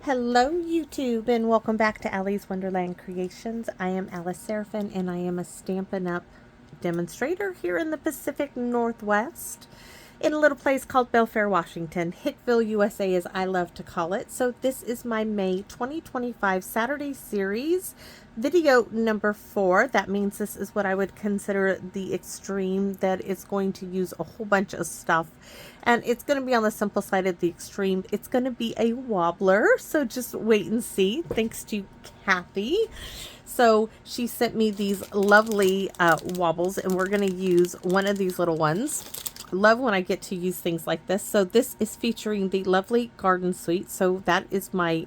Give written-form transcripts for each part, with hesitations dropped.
Hello YouTube and welcome back to Allie's Wonderland Creations. I am Alice Seraphin and I am a Stampin' Up! Demonstrator here in the Pacific Northwest in a little place called Belfair, Washington. Hickville, USA as I love to call it. So this is my May 2025 Saturday series, video number 4. That means this is what I would consider the extreme, that it's going to use a whole bunch of stuff. And it's going to be on the simple side of the extreme. It's going to be a wobbler, so just wait and see, thanks to Kathy. So she sent me these lovely wobbles, and we're going to use one of these little ones. I love when I get to use things like this. So this is featuring the Lovely Garden Suite. So that is my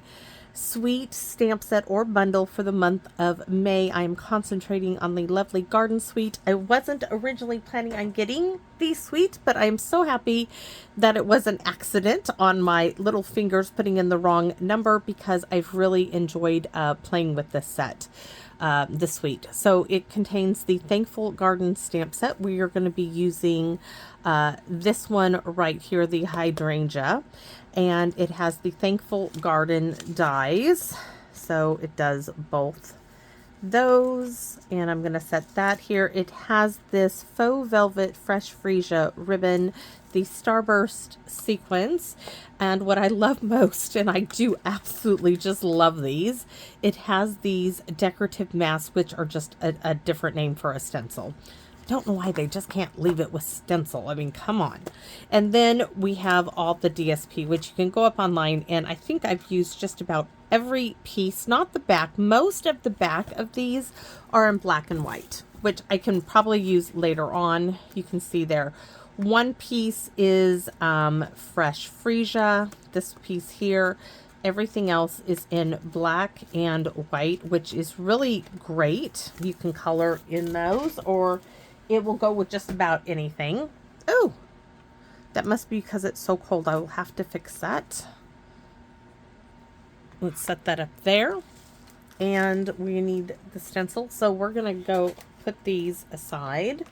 suite stamp set or bundle for the month of May. I am concentrating on the Lovely Garden Suite. I wasn't originally planning on getting the suite, but I am so happy that it was an accident on my little fingers putting in the wrong number, because I've really enjoyed playing with this set. The suite. So it contains the Thankful Garden stamp set. We are going to be using this one right here, the hydrangea, and it has the Thankful Garden dies. So it does both those, and I'm going to set that here. It has this faux velvet fresh freesia ribbon, the starburst sequence, and what I love most, and I do absolutely just love these, it has these decorative masks, which are just a different name for a stencil. I don't know why they just can't leave it with stencil. I mean, come on. And then we have all the DSP, which you can go up online, and I think I've used just about every piece, not the back. Most of the back of these are in black and white, which I can probably use later on. You can see there. One piece is fresh freesia. This piece here. Everything else is in black and white, which is really great. You can color in those, or it will go with just about anything. Oh, that must be because it's so cold. I will have to fix that. Let's set that up there. And we need the stencil. So we're going to go put these aside.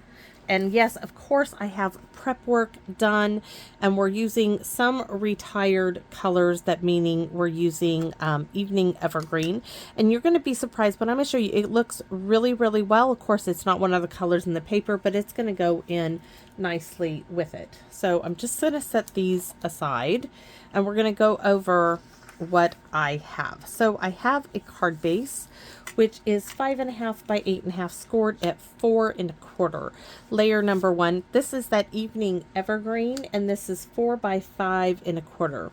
And yes, of course, I have prep work done, and we're using some retired colors, that meaning we're using Evening Evergreen. And you're going to be surprised, but I'm going to show you, it looks really, really well. Of course, it's not one of the colors in the paper, but it's going to go in nicely with it. So I'm just going to set these aside, and we're going to go over what I have. So I have a card base, which is 5.5 by 8.5, scored at 4.25. Layer number 1. This is that Evening Evergreen, and this is 4 by 5.25.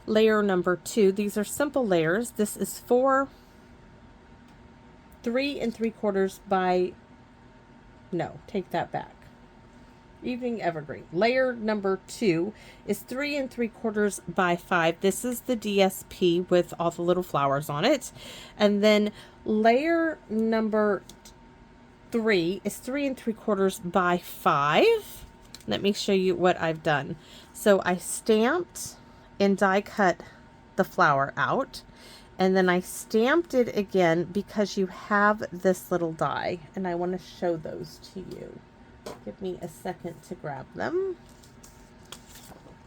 Layer number 2. These are simple layers. This is 3.75 by, no, take that back. Evening Evergreen. Layer number 2 is 3.75 by 5. This is the DSP with all the little flowers on it. And then layer number 3 is 3.75 by 5. Let me show you what I've done. So I stamped and die cut the flower out, and then I stamped it again because you have this little die, and I want to show those to you. Give me a second to grab them.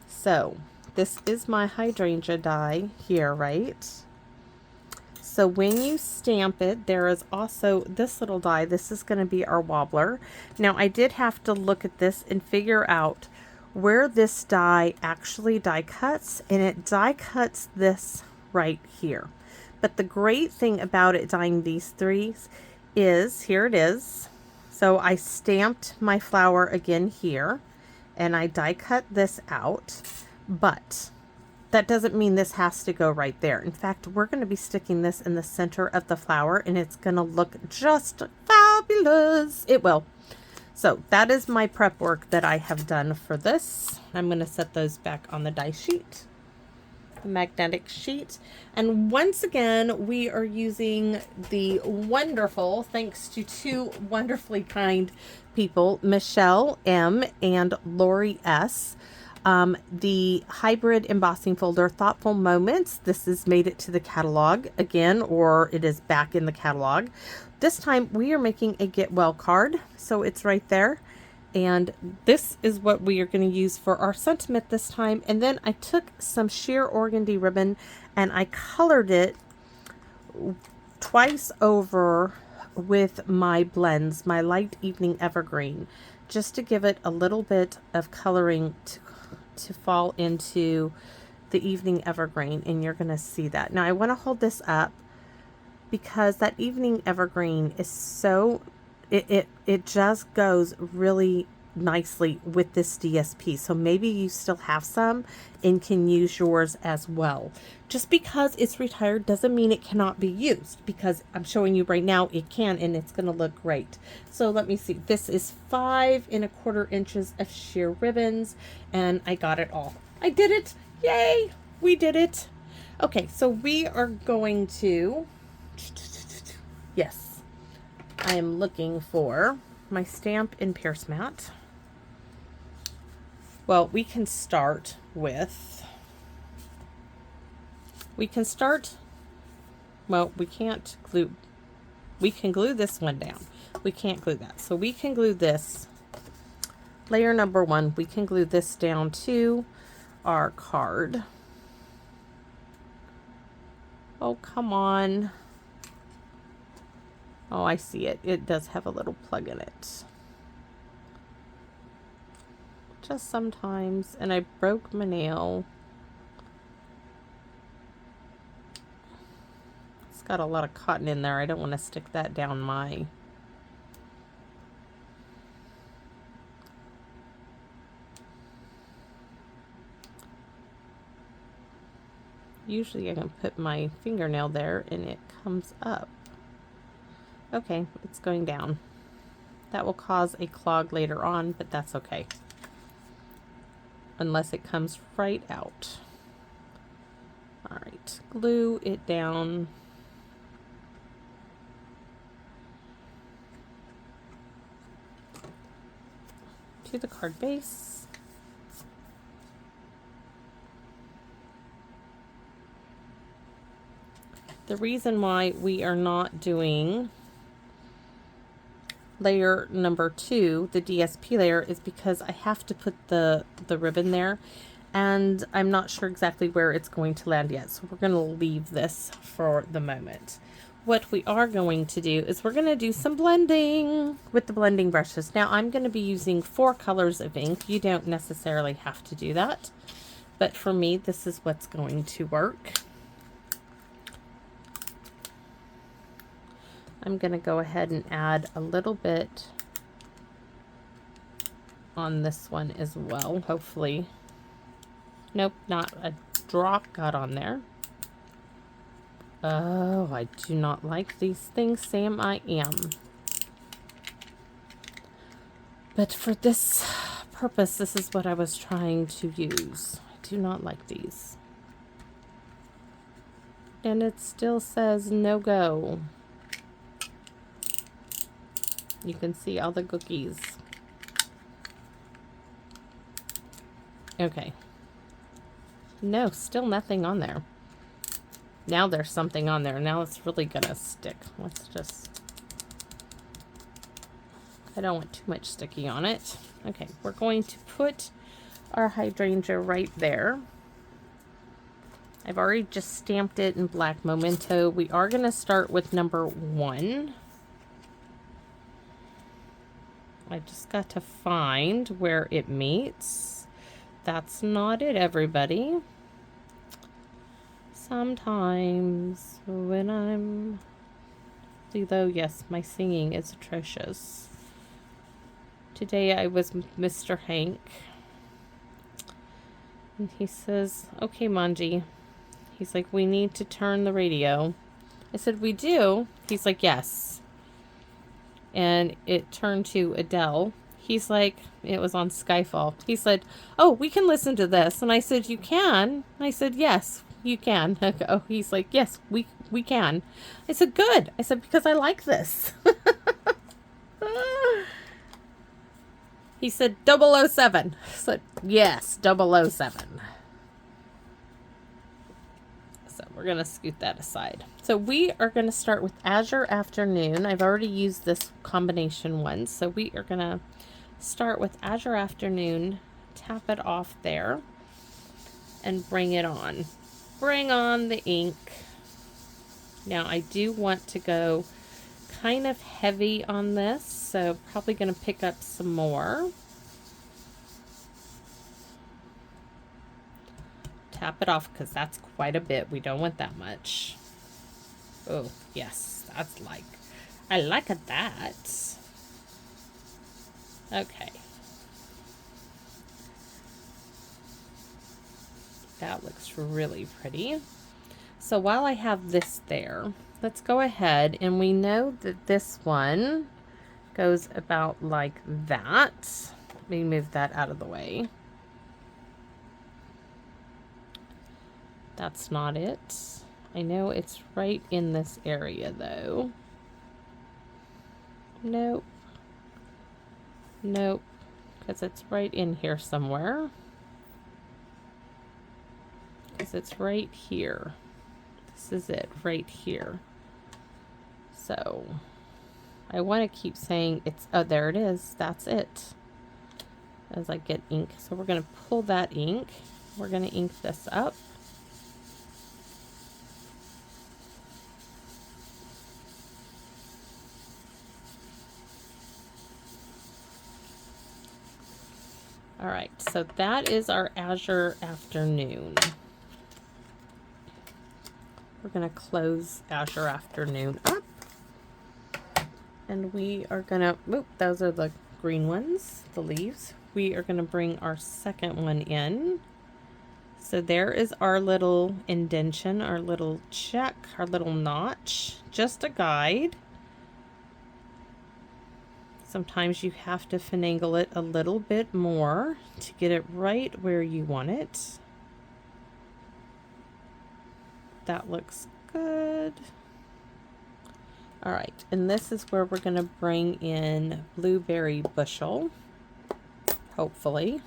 So this is my hydrangea die here, right? So when you stamp it, there is also this little die. This is going to be our wobbler. Now I did have to look at this and figure out where this die actually die cuts, and it die cuts this right here. But the great thing about it dyeing these threes is, here it is. So I stamped my flower again here, and I die cut this out, but that doesn't mean this has to go right there. In fact, we're going to be sticking this in the center of the flower, and it's going to look just fabulous. It will. So that is my prep work that I have done for this. I'm going to set those back on the die sheet, the magnetic sheet. And once again, we are using the wonderful, thanks to two wonderfully kind people, Michelle M. and Lori S., the hybrid embossing folder, Thoughtful Moments. This has made it to the catalog again, or it is back in the catalog. This time we are making a get well card, so it's right there. And this is what we are going to use for our sentiment this time. And then I took some sheer organdy ribbon and I colored it twice over with my blends, my light evening evergreen, just to give it a little bit of coloring to fall into the evening evergreen. And you're going to see that. Now I want to hold this up because that evening evergreen is so, it just goes really nicely with this DSP. So maybe you still have some and can use yours as well. Just because it's retired doesn't mean it cannot be used, because I'm showing you right now it can, and it's going to look great. So let me see. This is 5 1/4 inches of sheer ribbons, and I got it all. I did it. Yay! We did it. Okay, so we are going to, yes, I am looking for my stamp and pierce mat. Well, we can start, well, we can't glue, we can glue this one down. We can't glue that. So we can glue this, layer number 1, we can glue this down to our card. Oh, come on. Oh, I see it. It does have a little plug in it. Just sometimes. And I broke my nail. It's got a lot of cotton in there. I don't want to stick that down my... Usually I can put my fingernail there and it comes up. Okay, it's going down. That will cause a clog later on, but that's okay. Unless it comes right out. All right, glue it down. To the card base. The reason why we are not doing layer number 2, the DSP layer, is because I have to put the ribbon there, and I'm not sure exactly where it's going to land yet. So we're going to leave this for the moment. What we are going to do is we're going to do some blending with the blending brushes. Now I'm going to be using 4 colors of ink. You don't necessarily have to do that, but for me, this is what's going to work. I'm going to go ahead and add a little bit on this one as well, hopefully. Nope, not a drop got on there. Oh, I do not like these things, Sam, I am. But for this purpose, this is what I was trying to use. I do not like these. And it still says no go. You can see all the cookies. Okay. No, still nothing on there. Now there's something on there. Now it's really gonna stick. Let's just... I don't want too much sticky on it. Okay, we're going to put our hydrangea right there. I've already just stamped it in black memento. We are gonna start with number 1. I just got to find where it meets. That's not it, everybody. Sometimes when I'm... Though, yes, my singing is atrocious. Today I was with Mr. Hank. And he says, okay, Manji. He's like, we need to turn the radio. I said, we do? He's like, yes. And it turned to Adele. He's like, it was on Skyfall. He said, oh, we can listen to this. And I said, you can? I said, yes, you can. Oh, he's like, yes, we can. I said, good. I said, because I like this. He said, 007. I said, yes, 007. So we're going to scoot that aside. So we are going to start with Azure Afternoon. I've already used this combination one. So we are going to start with Azure Afternoon, tap it off there, and bring it on. Bring on the ink. Now I do want to go kind of heavy on this, so probably going to pick up some more. Tap it off because that's quite a bit. We don't want that much. Oh, yes, that's like, I like that. Okay. That looks really pretty. So while I have this there, let's go ahead, and we know that this one goes about like that. Let me move that out of the way. That's not it. I know it's right in this area though. Nope. Nope. Because it's right in here somewhere. Because it's right here. This is it right here. So I want to keep saying it's, oh, there it is. That's it. As I get ink. So we're going to pull that ink. We're going to ink this up. All right, so that is our Azure Afternoon. We're going to close Azure Afternoon up. And we are going to, oop, those are the green ones, the leaves. We are going to bring our second one in. So there is our little indentation, our little check, our little notch, just a guide. Sometimes you have to finagle it a little bit more to get it right where you want it. That looks good. All right, and this is where we're going to bring in Blueberry Bushel, hopefully.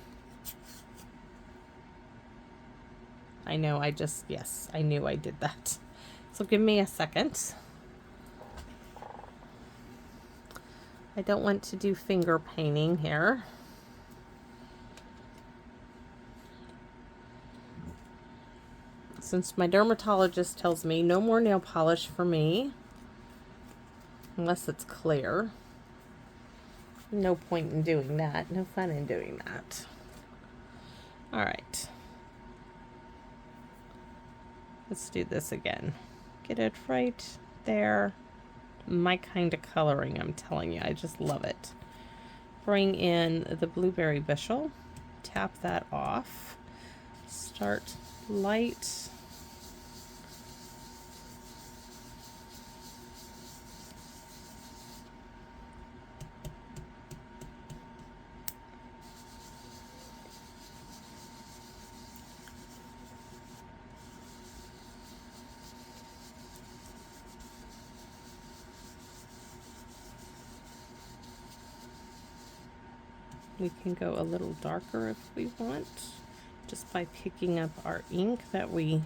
I know I just, yes, I knew I did that. So give me a second. I don't want to do finger painting here. Since my dermatologist tells me no more nail polish for me, unless it's clear. No point in doing that. No fun in doing that. All right. Let's do this again. Get it right there. My kind of coloring, I'm telling you. I just love it. Bring in the Blueberry Bushel. Tap that off. Start light. We can go a little darker if we want, just by picking up our ink that we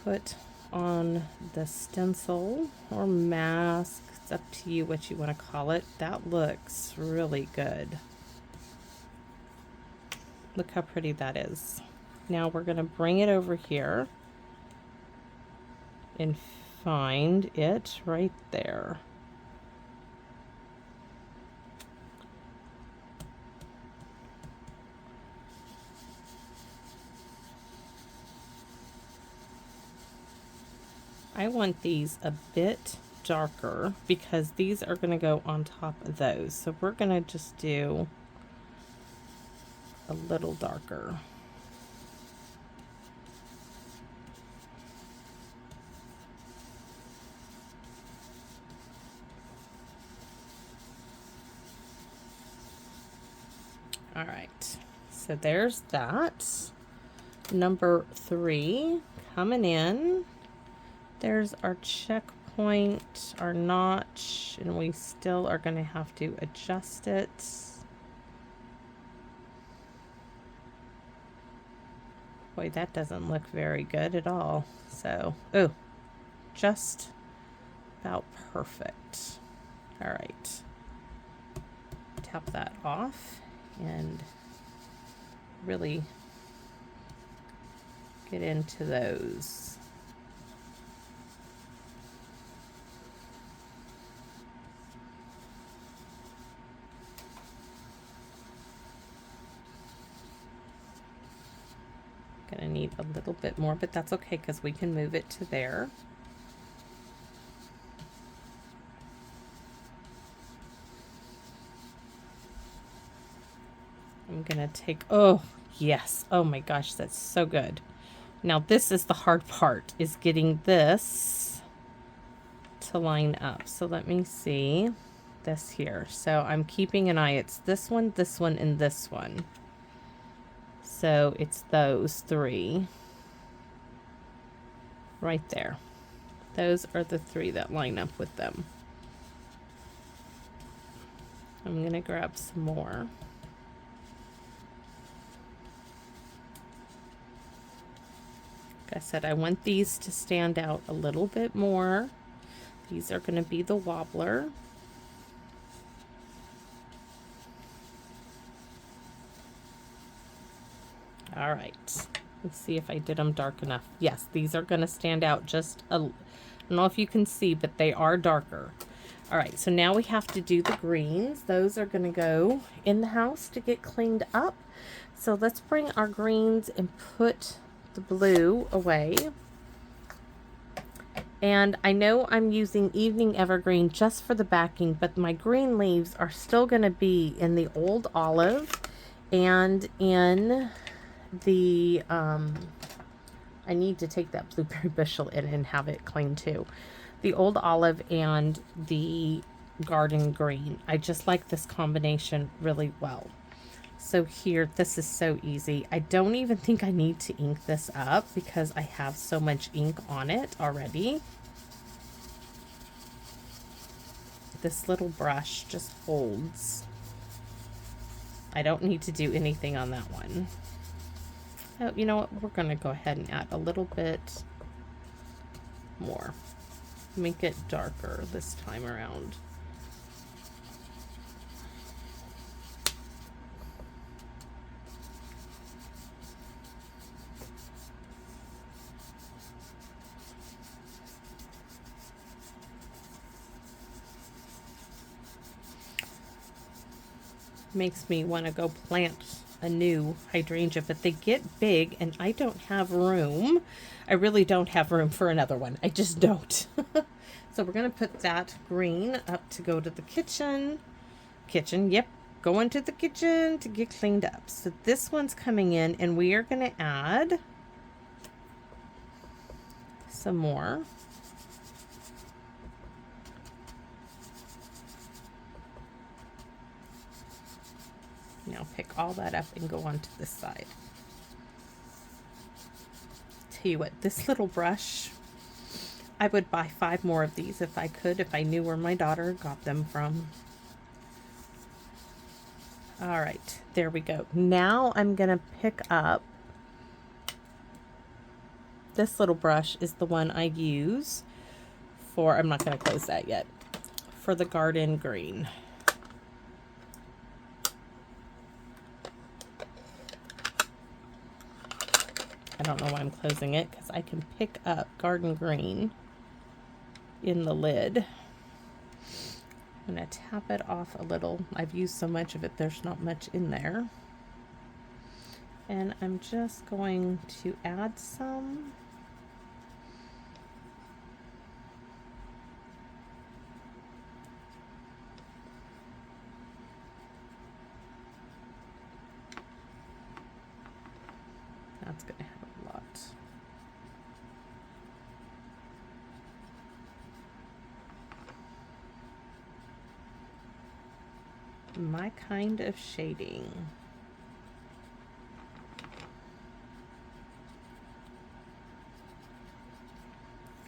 put on the stencil or mask. It's up to you what you want to call it. That looks really good. Look how pretty that is. Now we're going to bring it over here and find it right there. I want these a bit darker because these are going to go on top of those. So we're going to just do a little darker. All right, so there's that. Number 3 coming in. There's our checkpoint, our notch, and we still are going to have to adjust it. Boy, that doesn't look very good at all. So, oh, just about perfect. All right. tap that off and really get into those. Gonna need a little bit more, but that's okay because we can move it to there. I'm gonna take, oh yes, oh my gosh, that's so good. Now this is the hard part, is getting this to line up. So let me see this here. So I'm keeping an eye. It's this one, and this one. So it's those three right there. Those are the three that line up with them. I'm gonna grab some more. Like I said, I want these to stand out a little bit more. These are gonna be the wobbler. All right, let's see if I did them dark enough. Yes, these are going to stand out just a, I don't know if you can see, but they are darker. All right, so now we have to do the greens. Those are going to go in the house to get cleaned up. So let's bring our greens and put the blue away. And I know I'm using Evening Evergreen just for the backing, but my green leaves are still going to be in the old olive and in the I need to take that blueberry bushel in and have it clean too. The old olive and the garden green. I just like this combination really well. So here, this is so easy. I don't even think I need to ink this up because I have so much ink on it already. This little brush just holds. I don't need to do anything on that one. Oh, you know what? We're going to go ahead and add a little bit more. Make it darker this time around. Makes me want to go plant a new hydrangea, but they get big and I don't have room. I really don't have room for another one. I just don't. So we're going to put that green up to go to the kitchen. Yep. Going to the kitchen to get cleaned up. So this one's coming in and we are going to add some more. Now pick all that up and go onto this side. Tell you what, this little brush, I would buy 5 more of these if I could, if I knew where my daughter got them from. All right, there we go. Now I'm gonna pick up, this little brush is the one I use for, I'm not gonna close that yet, for the garden green. I don't know why I'm closing it because I can pick up garden green in the lid. I'm going to tap it off a little. I've used so much of it, there's not much in there. And I'm just going to add some. That's going to have a lot. My kind of shading.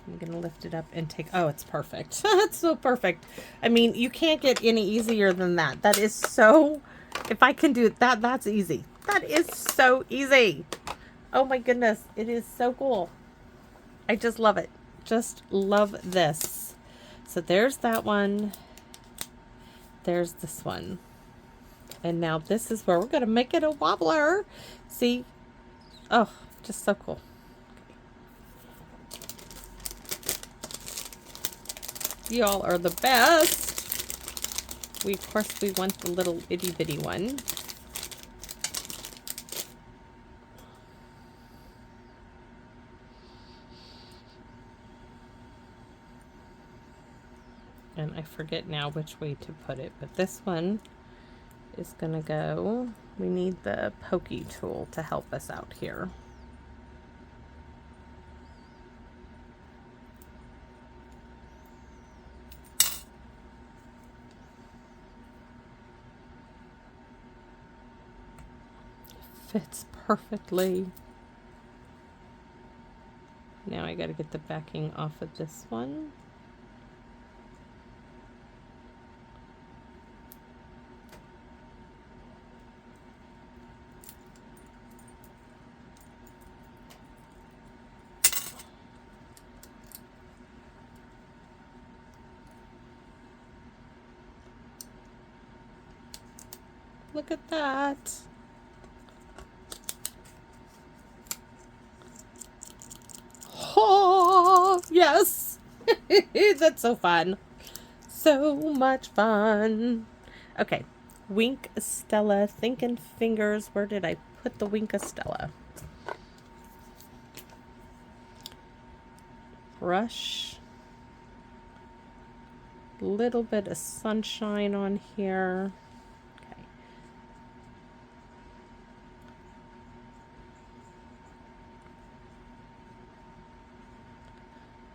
I'm going to lift it up and take, oh, it's perfect. It's so perfect. I mean, you can't get any easier than that. That is so, if I can do it, that's easy. That is so easy. Oh my goodness, it is so cool. I just love it. Just love this. So there's that one. There's this one. And now this is where we're going to make it a wobbler. See? Oh, just so cool. Y'all are the best. Of course, we want the little itty bitty one. And I forget now which way to put it, but this one is gonna go. We need the pokey tool to help us out here. Fits perfectly. Now I gotta get the backing off of this one. Look at that. Oh, yes. That's so fun. So much fun. Okay. Wink Stella, thinking fingers. Where did I put the Wink Stella? Brush. Little bit of sunshine on here. Okay.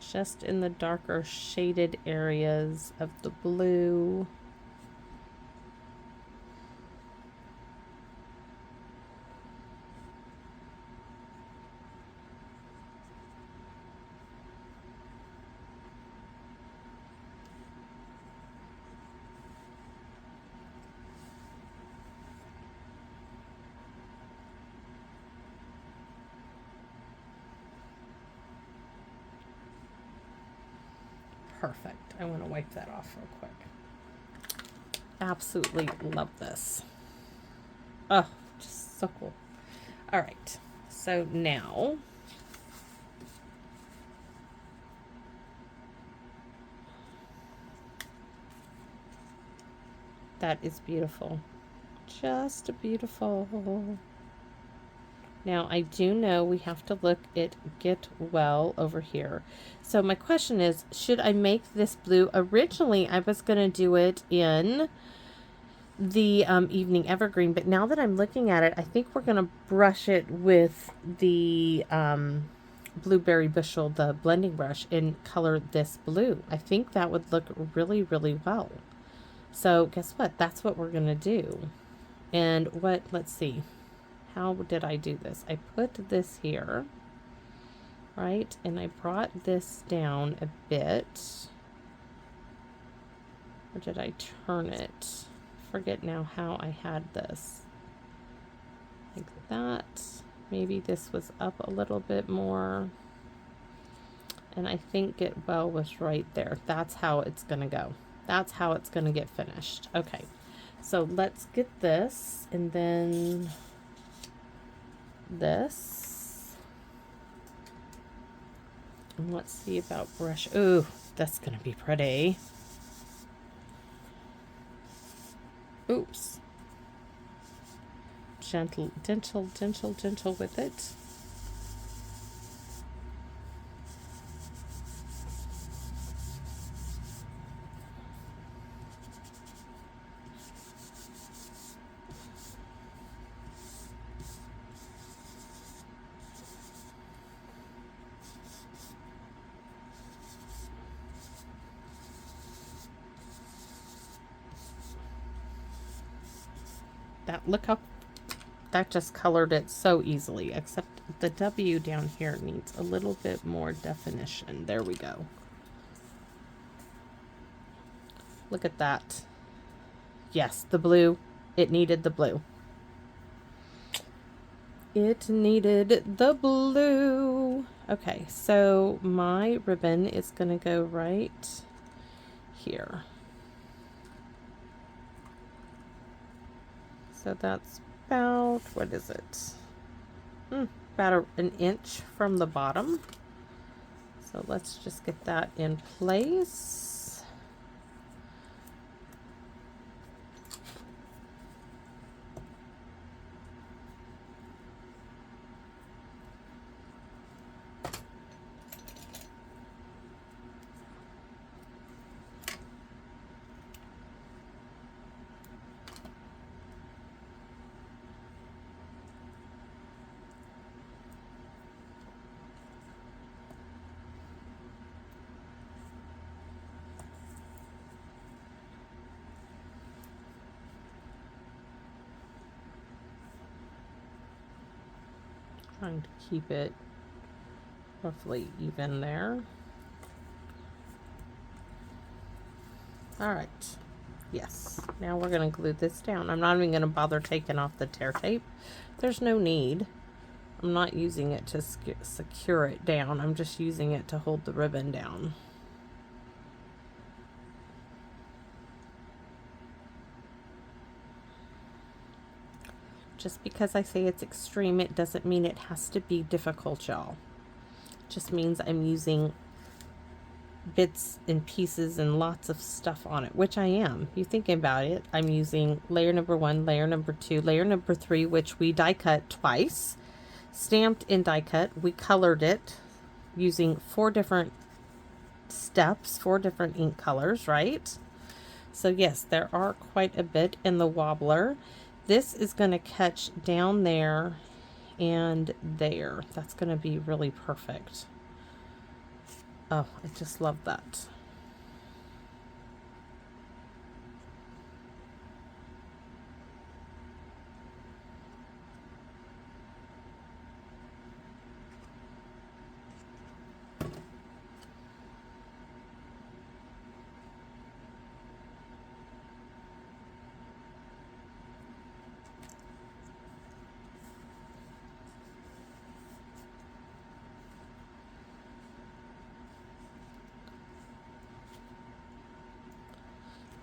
Just in the darker shaded areas of the blue. Perfect. I want to wipe that off real quick. Absolutely love this. Oh, just so cool. All right. So now that is beautiful. Just beautiful. Now, I do know we have to look at Get Well over here. So my question is, should I make this blue? Originally, I was going to do it in the Evening Evergreen, but now that I'm looking at it, I think we're going to brush it with the Blueberry Bushel, the blending brush, and color this blue. I think that would look really, really well. So guess what? That's what we're going to do. And let's see. How did I do this? I put this here, right? And I brought this down a bit. Or did I turn it? Forget now how I had this. Like that. Maybe this was up a little bit more. And I think Get Well was right there. That's how it's going to go. That's how it's going to get finished. Okay. So let's get this, and then this, and let's see about brush. Ooh, that's gonna be pretty. Oops. Gentle with it. Look how that just colored it so easily, except the W down here needs a little bit more definition. There we go. Look at that. Yes, the blue. It needed the blue. It needed the blue. Okay, so my ribbon is going to go right here. So that's about, what is it? About an inch from the bottom. So let's just get that in place. Trying to keep it roughly even there. All right. Yes. Now we're going to glue this down. I'm not even going to bother taking off the tear tape. There's no need. I'm not using it to secure it down. I'm just using it to hold the ribbon down. Just because I say it's extreme, it doesn't mean it has to be difficult, y'all. It just means I'm using bits and pieces and lots of stuff on it, which I am. You thinking about it, I'm using layer number 1, layer number 2, layer number 3, which we die cut twice, stamped and die cut. We colored it using 4 different steps, 4 different ink colors, right? So yes, there are quite a bit in the wobbler. This is going to catch down there and there. That's going to be really perfect. Oh, I just love that.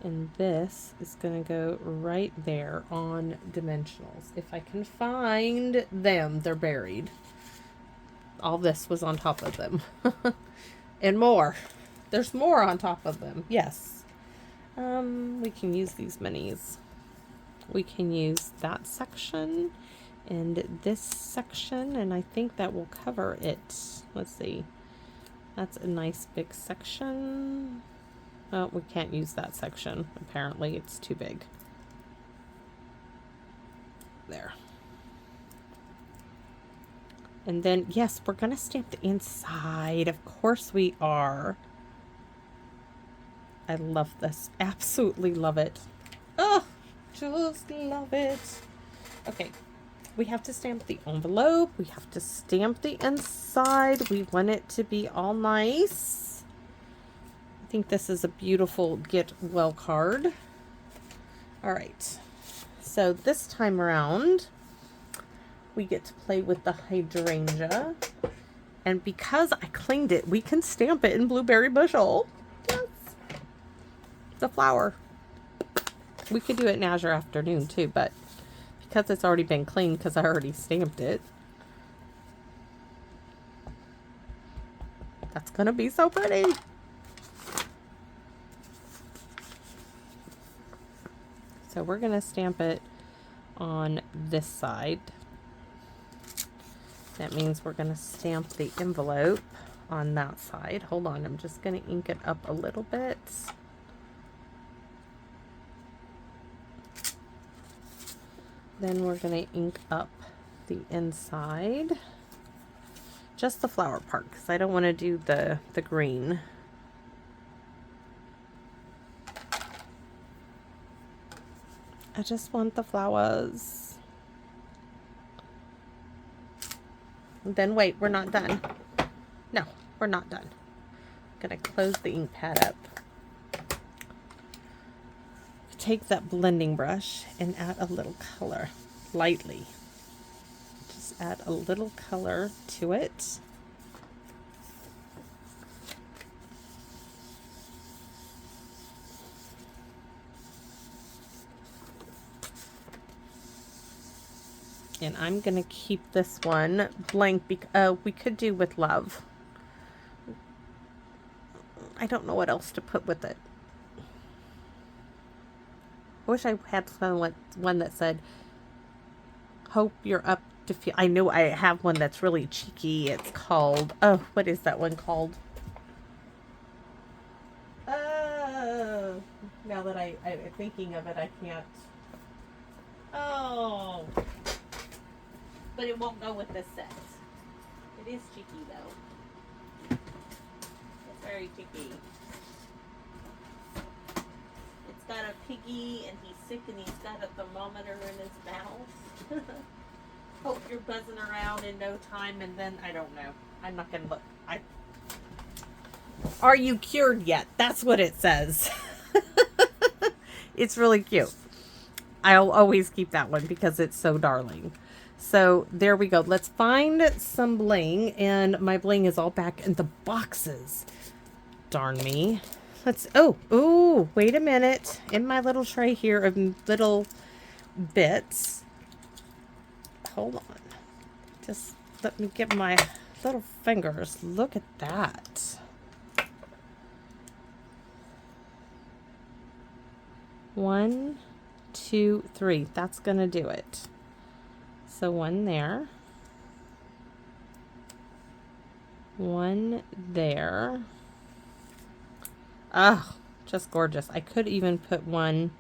And this is going to go right there on dimensionals. If I can find them, they're buried. All this was on top of them. And more. There's more on top of them. Yes. We can use these minis. We can use that section and this section, and I think that will cover it. Let's see. That's a nice big section. Oh, we can't use that section. Apparently, it's too big. There. And then, yes, we're going to stamp the inside. Of course we are. I love this. Absolutely love it. Oh, just love it. Okay. We have to stamp the envelope. We have to stamp the inside. We want it to be all nice. I think this is a beautiful get well card. All right. So this time around, we get to play with the hydrangea. And because I cleaned it, we can stamp it in Blueberry Bushel. Yes. The flower. We could do it in Azure Afternoon too, but because it's already been cleaned because I already stamped it, that's going to be so pretty. So we're going to stamp it on this side. That means we're going to stamp the envelope on that side. Hold on, I'm just going to ink it up a little bit. Then we're going to ink up the inside. Just the flower part, because I don't want to do the green. I just want the flowers. And then wait, we're not done. No, we're not done. I'm going to close the ink pad up. Take that blending brush and add a little color, lightly. Just add a little color to it. And I'm going to keep this one blank because we could do with love. I don't know what else to put with it. I wish I had one that said, hope you're up to feel. I know I have one that's really cheeky. It's called, oh, what is that one called? Now that I'm thinking of it, I can't. Oh. But it won't go with this set. It is cheeky though. It's very cheeky. It's got a piggy and he's sick and he's got a thermometer in his mouth. Hope you're buzzing around in no time, and then I don't know. I'm not gonna look. Are you cured yet? That's what it says. It's really cute. I'll always keep that one because it's so darling. So there we go. Let's find some bling, and my bling is all back in the boxes. Darn me. Oh, wait a minute. In my little tray here of little bits. Hold on. Just let me get my little fingers. Look at that. One, two, three. That's going to do it. So one there. One there. Oh, just gorgeous. I could even put one.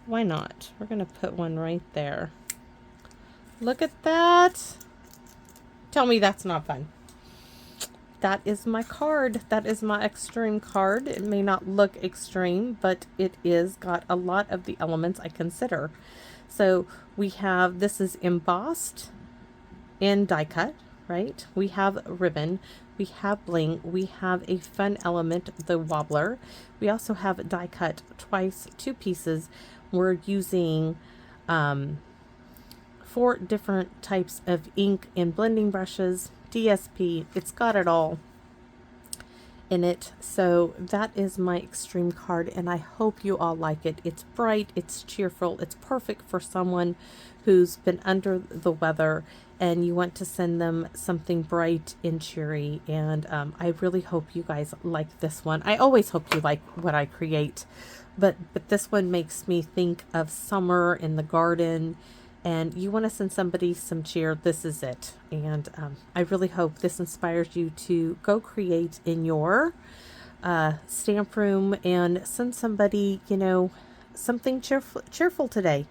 Why not? We're going to put one right there. Look at that. Tell me that's not fun. That is my card. That is my extreme card. It may not look extreme, but it is got a lot of the elements I consider. So we have, this is embossed and die cut, right? We have ribbon, we have bling, we have a fun element, the wobbler. We also have die cut twice, 2 pieces. We're using 4 different types of ink and blending brushes, DSP. It's got it all in it. So that is my extreme card, and I hope you all like it. It's bright, it's cheerful, it's perfect for someone who's been under the weather and you want to send them something bright and cheery. And I really hope you guys like this one. I always hope you like what I create, but this one makes me think of summer in the garden, and you want to send somebody some cheer. This is it. And I really hope this inspires you to go create in your stamp room and send somebody, you know, something cheerful today.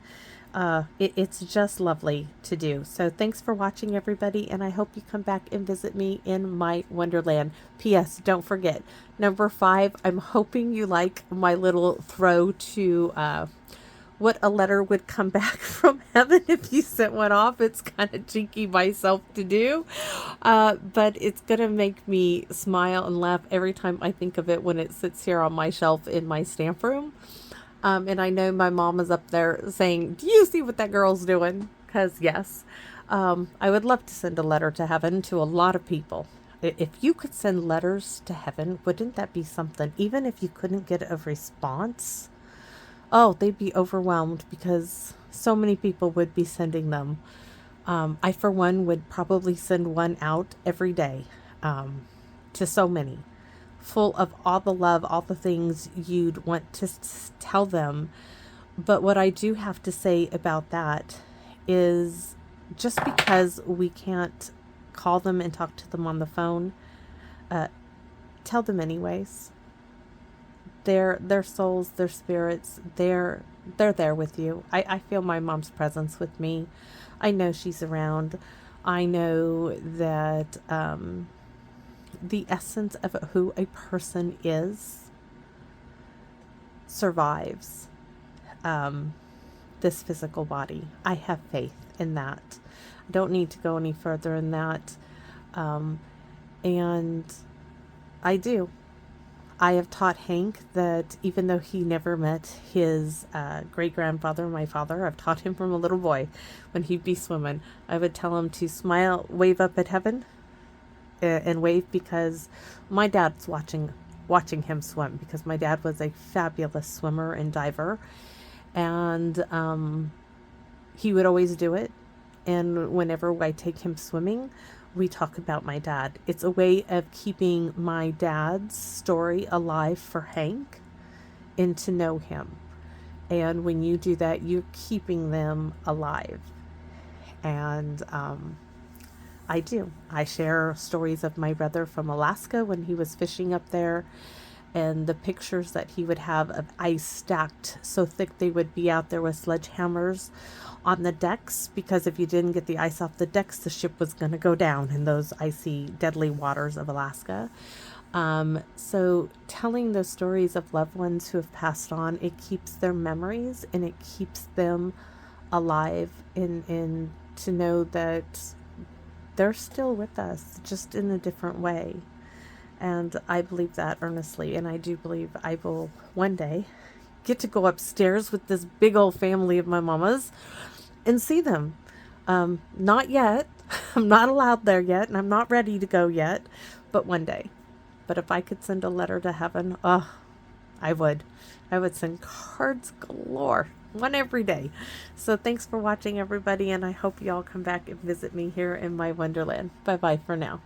It's just lovely to do. So thanks for watching, everybody, and I hope you come back and visit me in my wonderland. P.S. Don't forget, number 5, I'm hoping you like my little throw to what a letter would come back from heaven if you sent one off. It's kind of cheeky myself to do, but it's gonna make me smile and laugh every time I think of it when it sits here on my shelf in my stamp room. And I know my mom is up there saying, do you see what that girl's doing? Because yes, I would love to send a letter to heaven to a lot of people. If you could send letters to heaven, wouldn't that be something? Even if you couldn't get a response, oh, they'd be overwhelmed because so many people would be sending them. I, for one, would probably send one out every day to so many, full of all the love, all the things you'd want to tell them. But what I do have to say about that is, just because we can't call them and talk to them on the phone, tell them anyways. Their souls, their spirits, they're there with you. I feel my mom's presence with me. I know she's around. I know that the essence of who a person is survives this physical body. I have faith in that. I don't need to go any further in that. And I do. I have taught Hank that even though he never met his great-grandfather, my father, I've taught him from a little boy, when he'd be swimming, I would tell him to smile, wave up at heaven, and wave, because my dad's watching him swim, because my dad was a fabulous swimmer and diver, and he would always do it. And whenever I take him swimming, we talk about my dad. It's a way of keeping my dad's story alive for Hank and to know him. And when you do that, you're keeping them alive. And I do. I share stories of my brother from Alaska when he was fishing up there, and the pictures that he would have of ice stacked so thick they would be out there with sledgehammers on the decks, because if you didn't get the ice off the decks, the ship was going to go down in those icy, deadly waters of Alaska. So telling those stories of loved ones who have passed on, it keeps their memories and it keeps them alive, in to know that they're still with us, just in a different way. And I believe that earnestly, and I do believe I will one day get to go upstairs with this big old family of my mamas and see them. Not yet. I'm not allowed there yet, and I'm not ready to go yet, but one day. But if I could send a letter to heaven, oh, I would. I would send cards galore, one every day. So thanks for watching, everybody, and I hope you all come back and visit me here in my wonderland. Bye-bye for now.